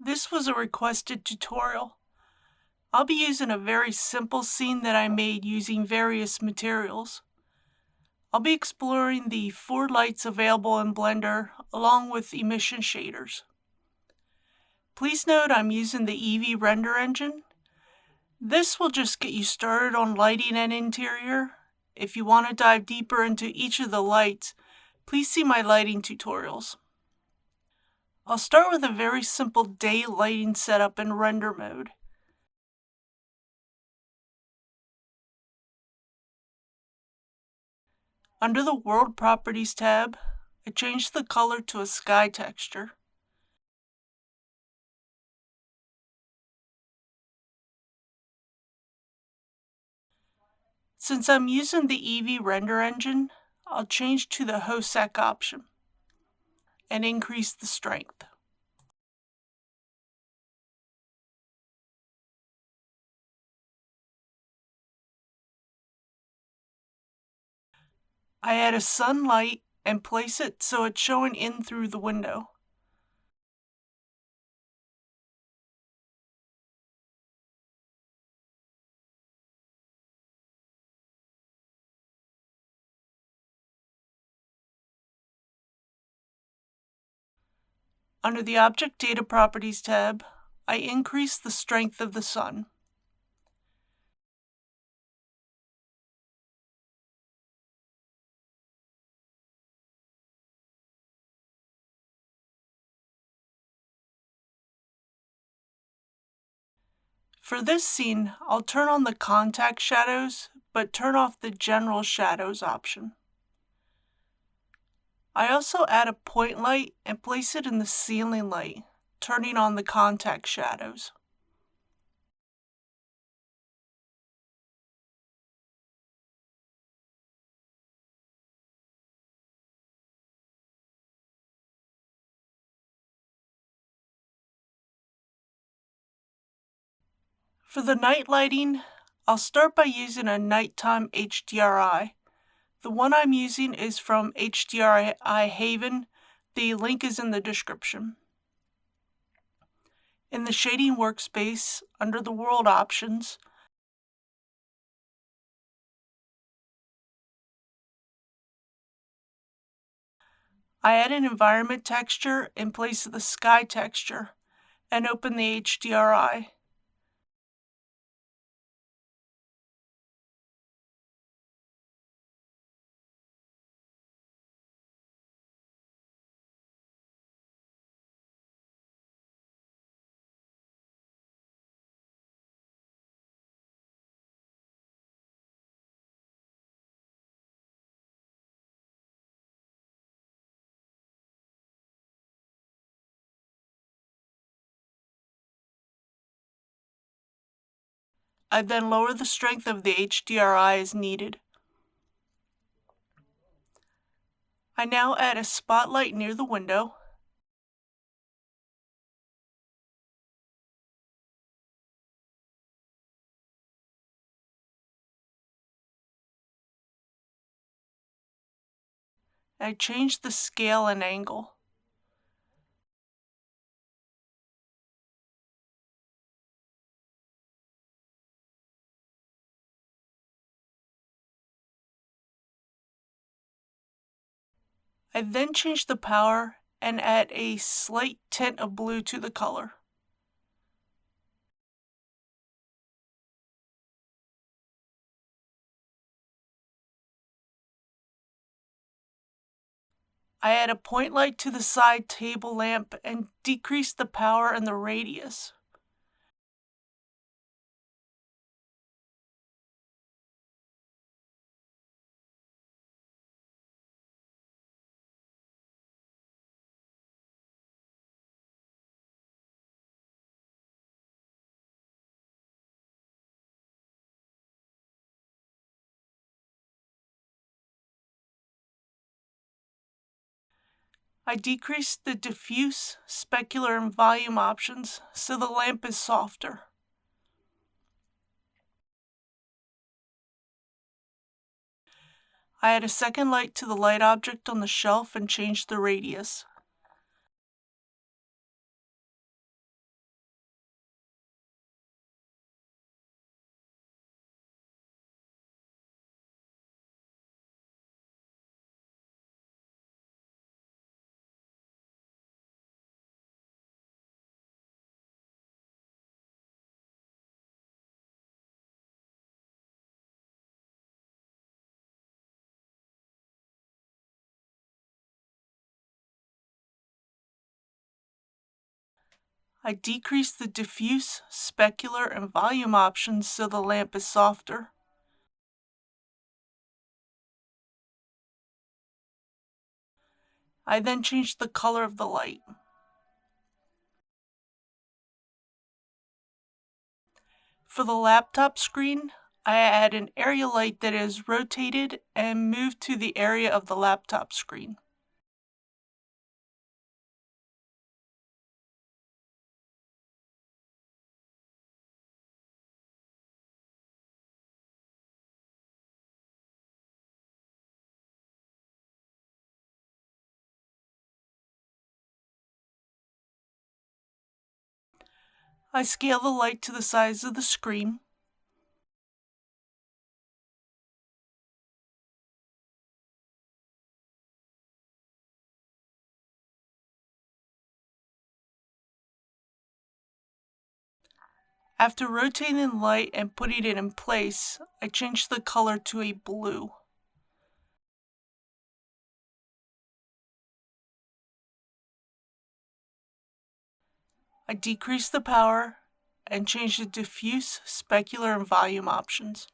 This was a requested tutorial. I'll be using a very simple scene that I made using various materials. I'll be exploring the 4 lights available in Blender along with emission shaders. Please note I'm using the Eevee render engine. This will just get you started on lighting and interior. If you want to dive deeper into each of the lights, please see my lighting tutorials. I'll start with a very simple day lighting setup in render mode. Under the World Properties tab, I changed the color to a sky texture. Since I'm using the Eevee render engine, I'll change to the HOSEC option and increase the strength. I add a sunlight and place it so it's showing in through the window. Under the Object Data Properties tab, I increase the strength of the sun. For this scene, I'll turn on the contact shadows, but turn off the general shadows option. I also add a point light and place it in the ceiling light, turning on the contact shadows. For the night lighting, I'll start by using a nighttime HDRI. The one I'm using is from HDRI Haven. The link is in the description. In the shading workspace, under the world options, I add an environment texture in place of the sky texture and open the HDRI. I then lower the strength of the HDRI as needed. I now add a spotlight near the window. I change the scale and angle. I then change the power and add a slight tint of blue to the color. I add a point light to the side table lamp and decrease the power and the radius. I decrease the diffuse, specular, and volume options so the lamp is softer. I add a second light to the light object on the shelf and change the radius. I decrease the diffuse, specular, and volume options so the lamp is softer. I then change the color of the light. For the laptop screen, I add an area light that is rotated and moved to the area of the laptop screen. I scale the light to the size of the screen. After rotating the light and putting it in place, I change the color to a blue. I decrease the power and change the diffuse, specular, and volume options.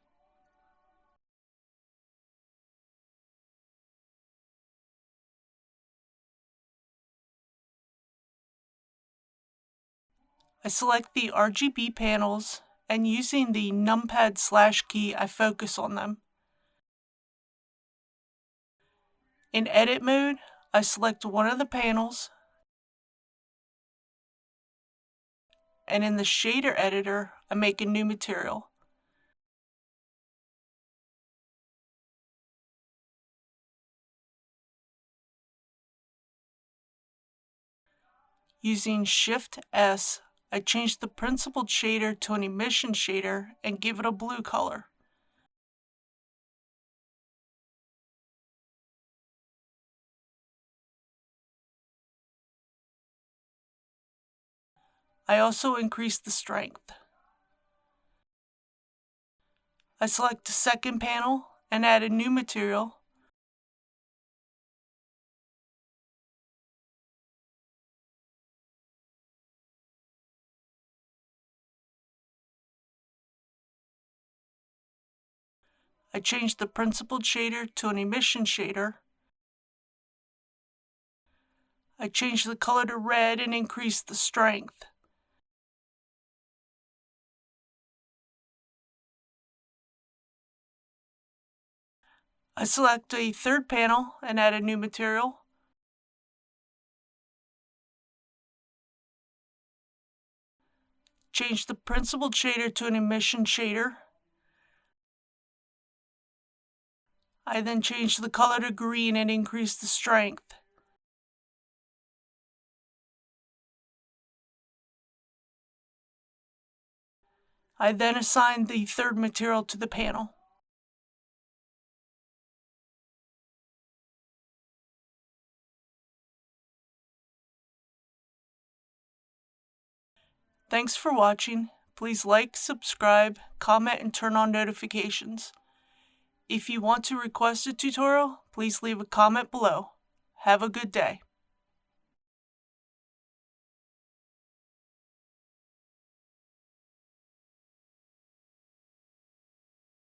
I select the RGB panels, and using the numpad / key, I focus on them. In edit mode, I select one of the panels, and in the shader editor, I make a new material. Using Shift S, I change the principled shader to an emission shader and give it a blue color. I also increase the strength. I select a second panel and add a new material. I change the principled shader to an emission shader. I change the color to red and increase the strength. I select a third panel and add a new material. Change the principled shader to an emission shader. I then change the color to green and increase the strength. I then assign the third material to the panel. Thanks for watching. Please like, subscribe, comment, and turn on notifications. If you want to request a tutorial, please leave a comment below. Have a good day.